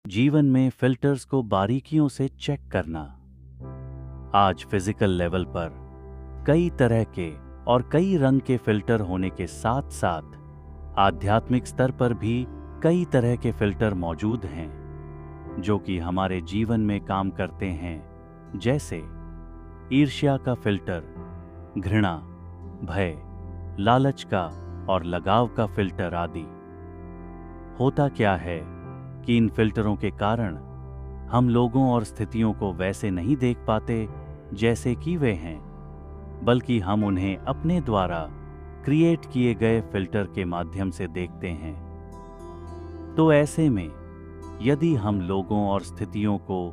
जीवन में फिल्टर्स को बारीकियों से चेक करना। आज फिजिकल लेवल पर कई तरह के और कई रंग के फिल्टर होने के साथ साथ आध्यात्मिक स्तर पर भी कई तरह के फिल्टर मौजूद हैं जो कि हमारे जीवन में काम करते हैं, जैसे ईर्ष्या का फिल्टर, घृणा, भय, लालच का और लगाव का फिल्टर आदि। होता क्या है कि इन फिल्टरों के कारण हम लोगों और स्थितियों को वैसे नहीं देख पाते जैसे कि वे हैं, बल्कि हम उन्हें अपने द्वारा क्रिएट किए गए फिल्टर के माध्यम से देखते हैं। तो ऐसे में यदि हम लोगों और स्थितियों को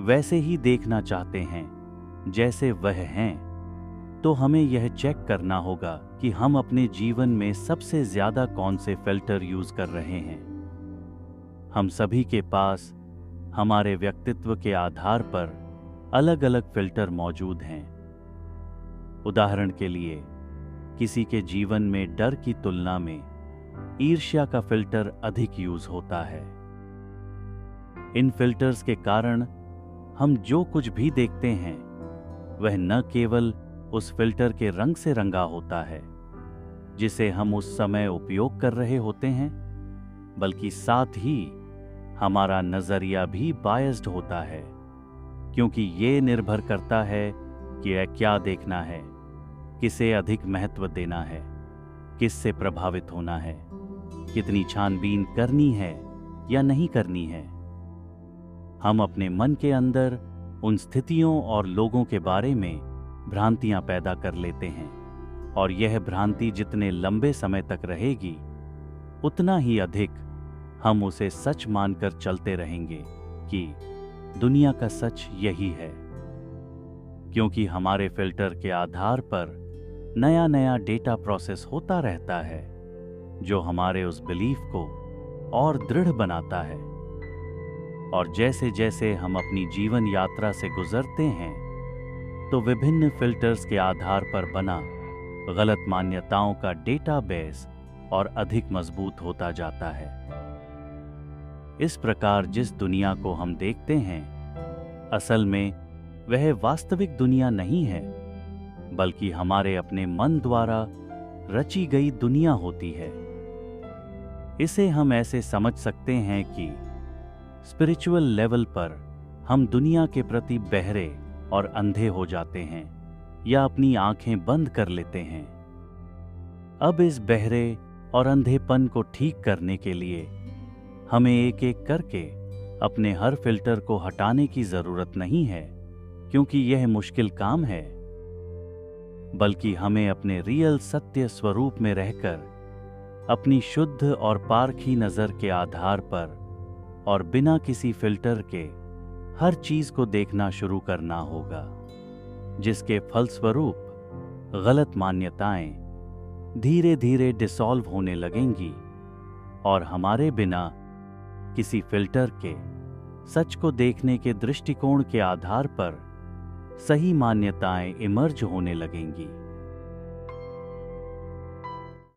वैसे ही देखना चाहते हैं जैसे वह हैं, तो हमें यह चेक करना होगा कि हम अपने जीवन में सबसे ज्यादा कौन से फिल्टर यूज कर रहे हैं। हम सभी के पास हमारे व्यक्तित्व के आधार पर अलग अलग फिल्टर मौजूद हैं। उदाहरण के लिए, किसी के जीवन में डर की तुलना में ईर्ष्या का फिल्टर अधिक यूज होता है। इन फिल्टर्स के कारण हम जो कुछ भी देखते हैं वह न केवल उस फिल्टर के रंग से रंगा होता है जिसे हम उस समय उपयोग कर रहे होते हैं, बल्कि साथ ही हमारा नजरिया भी बायस्ड होता है, क्योंकि ये निर्भर करता है कि यह क्या देखना है, किसे अधिक महत्व देना है, किससे प्रभावित होना है, कितनी छानबीन करनी है या नहीं करनी है। हम अपने मन के अंदर उन स्थितियों और लोगों के बारे में भ्रांतियां पैदा कर लेते हैं, और यह भ्रांति जितने लंबे समय तक रहेगी उतना ही अधिक हम उसे सच मानकर चलते रहेंगे कि दुनिया का सच यही है। क्योंकि हमारे फिल्टर के आधार पर नया नया डेटा प्रोसेस होता रहता है जो हमारे उस बिलीफ को और दृढ़ बनाता है। और जैसे जैसे हम अपनी जीवन यात्रा से गुजरते हैं तो विभिन्न फिल्टर्स के आधार पर बना गलत मान्यताओं का डेटाबेस और अधिक मजबूत होता जाता है। इस प्रकार जिस दुनिया को हम देखते हैं, असल में वह वास्तविक दुनिया नहीं है, बल्कि हमारे अपने मन द्वारा रची गई दुनिया होती है। इसे हम ऐसे समझ सकते हैं कि स्पिरिचुअल लेवल पर हम दुनिया के प्रति बहरे और अंधे हो जाते हैं या अपनी आंखें बंद कर लेते हैं। अब इस बहरे और अंधेपन को ठीक करने के लिए हमें एक एक करके अपने हर फिल्टर को हटाने की जरूरत नहीं है, क्योंकि यह मुश्किल काम है, बल्कि हमें अपने रियल सत्य स्वरूप में रहकर अपनी शुद्ध और पारखी नजर के आधार पर और बिना किसी फिल्टर के हर चीज को देखना शुरू करना होगा, जिसके फलस्वरूप गलत मान्यताएं धीरे धीरे डिसॉल्व होने लगेंगी और हमारे बिना किसी फिल्टर के सच को देखने के दृष्टिकोण के आधार पर सही मान्यताएं इमर्ज होने लगेंगी।